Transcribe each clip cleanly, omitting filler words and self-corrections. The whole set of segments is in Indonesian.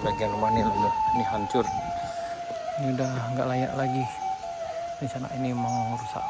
sebagian rumah ini hancur. Ini udah nggak layak lagi. Di sana ini memang rusak.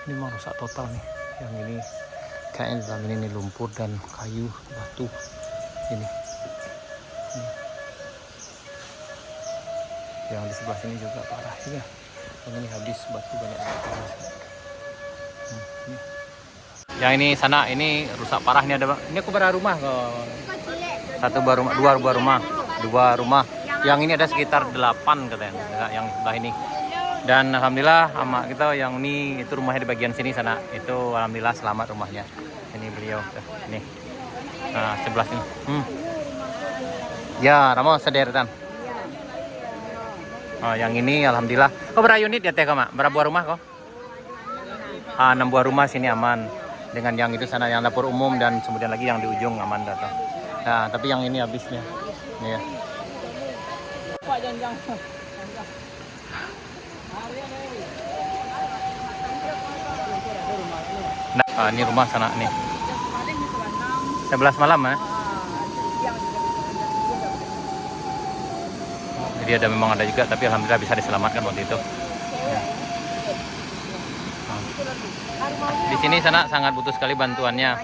Ini memang rusak total nih. Yang ini kayaknya di dalam ini lumpur dan kayu, batu. Ini. Yang di sebelah sini juga parah juga. Yang ini habis batu banyak banget. Ini. Yang ini sana ini rusak parah. Ini ada. Ini aku berapa rumah kok? Dua rumah. Yang ini ada sekitar 8 katanya, yang sebelah ini. Dan alhamdulillah sama kita yang ini itu rumahnya di bagian sini sana. Itu alhamdulillah selamat rumahnya. Ini beliau ini. Nah, sebelah sini. Ya, Ramo sederetan. Oh, yang ini alhamdulillah. Kok berapa unit ya teh Mak? Berapa buah rumah kok? 6 buah rumah sini aman. Dengan yang itu sana yang dapur umum dan kemudian lagi yang di ujung aman datang. Nah, tapi yang ini habisnya. Ini ya. Nah, ini rumah sana nih. 11 malam ya. Jadi memang ada juga, tapi alhamdulillah bisa diselamatkan waktu itu. Ya. Di sini sana sangat butuh sekali bantuannya.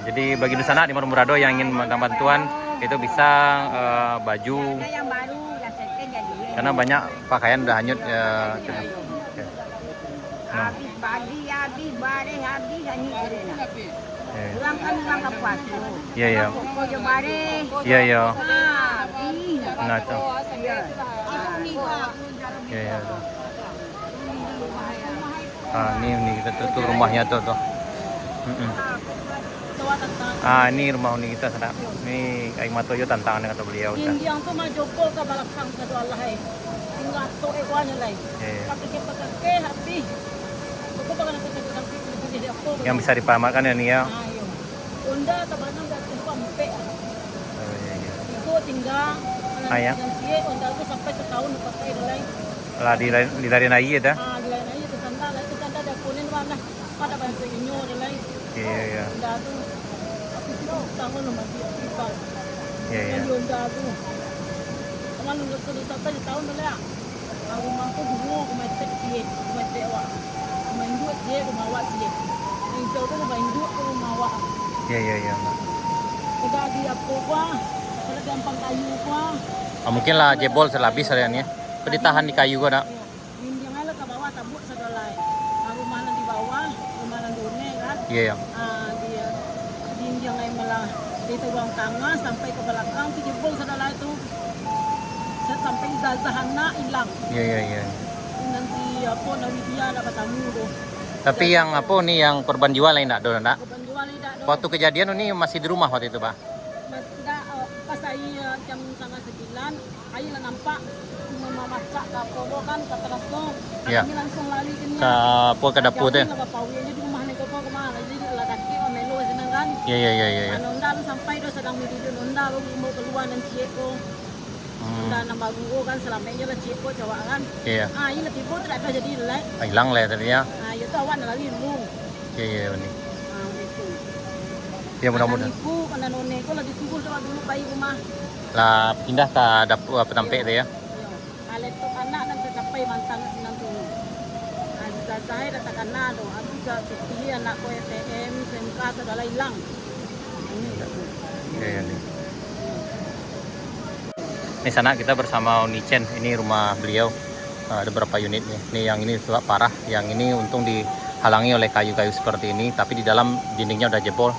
Jadi bagi di sana di Murado yang ingin minta bantuan itu bisa baju. Karena banyak pakaian udah hanyut ya. Iya. Iya. Nah, itu. Iya. Ini kita tuh rumahnya tuh. Ini rumah unik kita sana. Ini Kak Matoyo tantangan kata beliau. Yang tuh mah jokol ke belakang ke Allah hai. Tinggal tuh ekwanya lai. Pakai habis. Yang bisa dipamerkan ya nih ya. Onda tabanan enggak sampai. Oh iya. Itu tinggal Ayah. Onda itu sampai setahun pakai lai. Lah di lain aja dah. Di lain aja itu sanda ada kuning warna pada bantu inyo lai. Iya. Onda tuh tahun masih aktifal. Iya. Onda tuh. Kamu lulus sampai tahun lah. Rumahku dulu rumah tek rumah dewa. Main duit dia rumah awak dia. Yang itu tuh main duit rumah awak. Iya. Udah di apa gua? Kalau gampang kayu gua. Mungkin lah jebol selabis kalian ya. Ditahan di kayu gua nak. Yang ala ke bawah tabuk segala. Rumah di bawah, rumah di une kan. Iya. Dia yang lain malah itu ruang tengah sampai ke belakang tu jebol segala itu. Sampai zazahana hilang. Iya. Nanti apa dari dia dapat tamu tu. Tapi yang apa nih yang korban jiwa lain nak nak? Korban jiwa tidak. Waktu kejadian ini masih di rumah waktu itu, Pak? Tidak, pas saya jam 9:30, saya nampak memasak ke podo kan ke teras tu. Ya. Kami langsung lari ke dapur tu. Jadi di rumah ni kau kemana? Jadi lah kaki melo senang kan. Iya. Nonda sampai tu sedang medidun nonda mau keluar dan cieko. Dan nama guru kan selama ini lah cieko cawak kan. Iya. Ini lebih pun tidak ada jadi lah. Hilang lah tadinya. Itu awan lari dulu. Iya ini. Itu. Ya mudah-mudahan. Ibu kan noneko lagi subuh dulu bayi rumah. Lah pindah ke dapur penampik tu ya. Alet tu anak nanti capai mantang nanti. Saya katakan nado, aku juga pilih anak ko STM, SMK segala hilang. Iya. Ini sana kita bersama Unicen. Ini rumah beliau. Ada beberapa unit nih. Ini yang ini sudah parah. Yang ini untung dihalangi oleh kayu-kayu seperti ini. Tapi di dalam dindingnya udah jebol.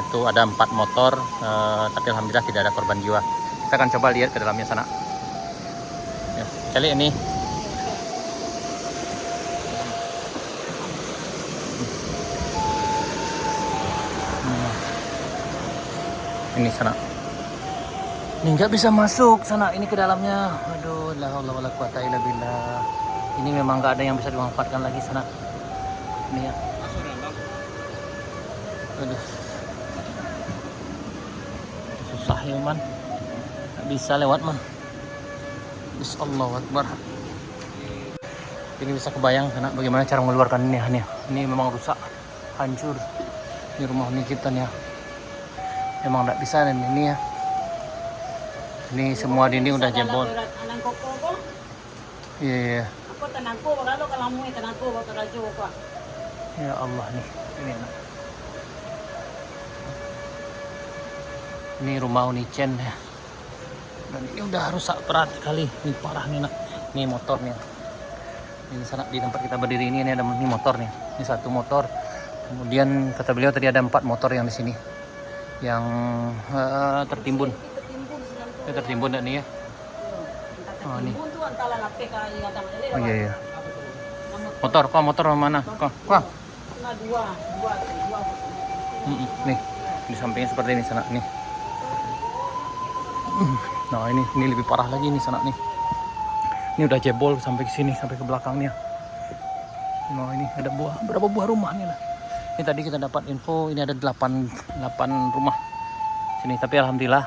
Itu ada 4 motor. Tapi alhamdulillah tidak ada korban jiwa. Kita akan coba lihat ke dalamnya sana. Ya, kali ini. Ini sana. Ini nggak bisa masuk sana, ini ke dalamnya. Aduh, la haula wala quwata illa billah. Ini memang nggak ada yang bisa dimanfaatkan lagi sana. Ini ya. Aduh. Susah ya man. Nggak bisa lewat man. Allahu Akbar. Ini bisa kebayang sana bagaimana cara mengeluarkan ini. Ini memang rusak, hancur. Ini rumah huni kita nih ya. Emang nggak bisa dan ini ya. Ini semua dinding udah jebol. Anang koko ko. Iya, iya. Ako tanangko bagalo kalamu tanangko bakarajo ko. Ya Allah nih. Ini nak. Ini rumah Unicen ya. Dan ini udah rusak berat kali. Ini parah nih nak. Ini motornya. Ini sana di tempat kita berdiri ini ada ini motor nih. Ini satu motor. Kemudian kata beliau tadi ada 4 motor yang di sini yang tertimbun. Ini tertimbun nih ya. Oh ini. Oh iya iya. Motor, kok motor mana? Kok? Wah. Dua. Nih di sampingnya seperti ini sana nih. Nah ini lebih parah lagi nih sana nih. Ini udah jebol sampai ke sini sampai ke belakangnya. Nah ini ada berapa buah rumah nih lah. Ini tadi kita dapat info ini ada 8 rumah sini, tapi alhamdulillah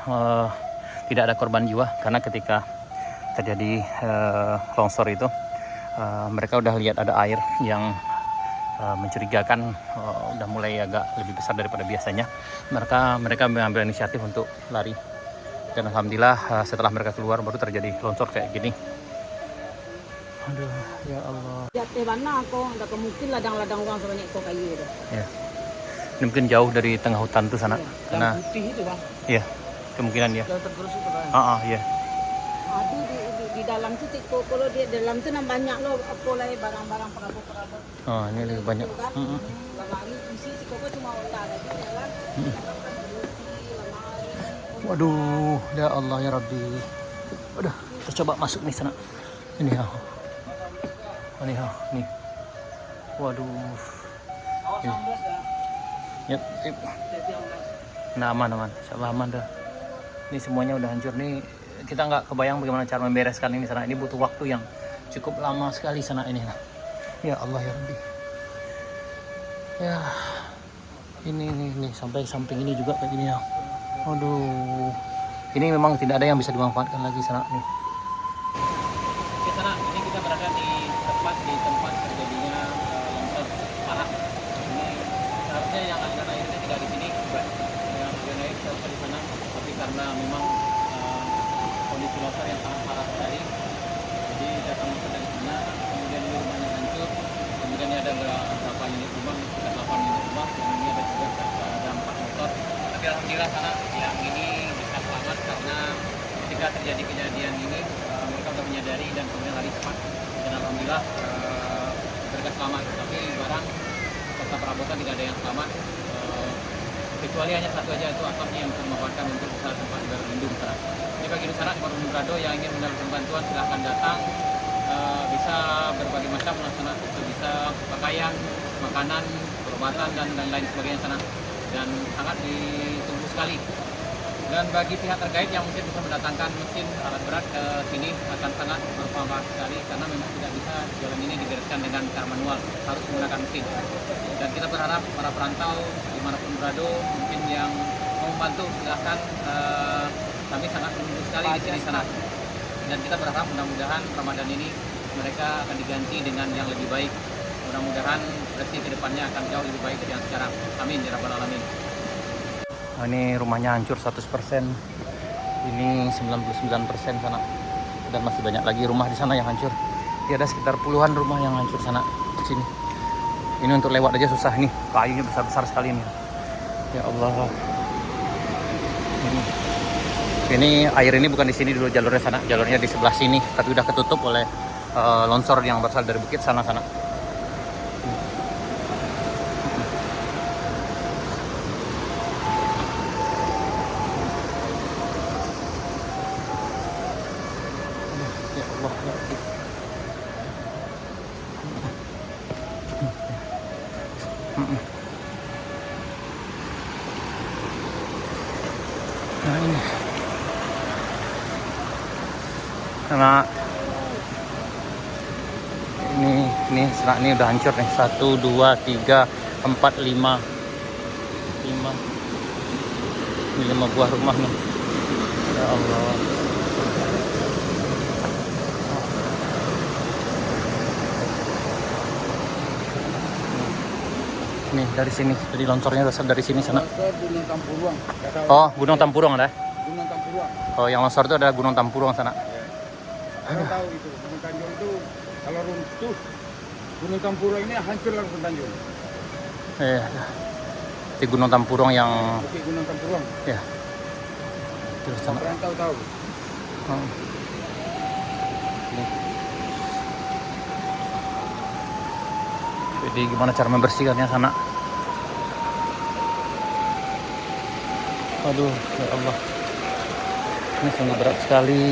tidak ada korban jiwa karena ketika terjadi longsor itu mereka udah lihat ada air yang mencurigakan, udah mulai agak lebih besar daripada biasanya. Mereka mengambil inisiatif untuk lari dan alhamdulillah setelah mereka keluar baru terjadi longsor kayak gini. Aduh, ya Allah. Jatuh mana aku, ada kemungkin ladang-ladang uang sebanyak itu kayu itu. Ya. Ini mungkin jauh dari tengah hutan tuh sana. Karena putih itu bang. iya, kemungkinan ya. Yang tergerus itu bang. Iya. Aduh di dalam tuh kalau di dalam tuh banyak loh apalagi barang-barang perabot. Oh, ini lebih banyak. Lemari isi si koko cuma ular aja jalan. Waduh, ya Allah ya Rabbi. Waduh, kita coba masuk nih sana. Ini ya. Ini ya, nih. Waduh. Ini. Yep. Nah, aman. Insyaallah aman dah. Ini semuanya udah hancur nih. Kita nggak kebayang bagaimana cara membereskan ini sana. Ini butuh waktu yang cukup lama sekali sana ini. Ya Allah ya Rabbi. Ya. Ini sampai samping ini juga kayak gini ya. Aduh. Ini memang tidak ada yang bisa dimanfaatkan lagi sana nih. Oke sana, ini kita berada di tempat terjadinya longsor parah. Ini seharusnya yang aliran airnya tidak di sini, yang aliran air seharusnya di sana, tapi karena memang kondisi longsor yang sangat parah tadi, jadi datang longsor dari sana, kemudian ini rumahnya hancur, kemudian ini ada beberapa unit rumah, sekitar 8 unit rumah, dan ini ada juga ada 4 motor. Tapi alhamdulillah sana yang ini bisa selamat karena ketika terjadi kejadian ini mereka sudah menyadari dan kemudian lari cepat, dan alhamdulillah mereka selamat. Tapi barang serta perabotan tidak ada yang selamat, kecuali hanya satu aja, itu atapnya yang bisa dimanfaatkan untuk usaha tempat berlindung sana. Jadi bagi masyarakat Baru Mungrado yang ingin mendapatkan bantuan silahkan datang, bisa berbagai macam sana, bisa pakaian, makanan, perobatan dan lain sebagainya sana, dan sangat ditunggu sekali. Dan bagi pihak terkait yang mungkin bisa mendatangkan mesin alat berat ke sini akan sangat bermanfaat sekali, karena memang tidak bisa jalan ini dibereskan dengan cara manual, harus menggunakan mesin. Dan kita berharap para perantau dimanapun berada mungkin yang mau membantu silahkan, kami sangat menunggu sekali di sini sana. Dan kita berharap mudah-mudahan Ramadan ini mereka akan diganti dengan yang lebih baik. Mudah-mudahan rezeki kedepannya akan jauh lebih baik dari yang sekarang. Amin ya rabbal alamin. Nah, ini rumahnya hancur 100%. Ini 99% sana. Dan masih banyak lagi rumah di sana yang hancur. Ini ada sekitar puluhan rumah yang hancur sana sini. Ini untuk lewat aja susah nih. Kayunya besar-besar sekali nih. Ya Allah. Ini air ini bukan di sini dulu jalurnya sana. Jalurnya di sebelah sini, tapi udah ketutup oleh longsor yang berasal dari bukit sana-sana. Nah ini karena ini udah hancur nih. 1, 2, 3, 4, 5 ini 5 buah rumah nih. Ya Allah. Nih dari sini, jadi longsornya berasal dari sini sana. Longsor Gunung Tampuruang. Oh, Gunung Tampurung ada. Gunung Tampuruang. Oh, yang longsor itu ada Gunung Tampurung sana. Saya tahu itu. Gunung Tanjung itu kalau runtuh Gunung Tampurung ini hancur langsung Tanjung. Di Gunung Tampurung yang Bukit Gunung Tampuruang. ya terus sana. Orang tahu. Oh. Ini. Jadi gimana cara membersihkannya sana? Aduh, ya Allah. Ini sangat berat sekali.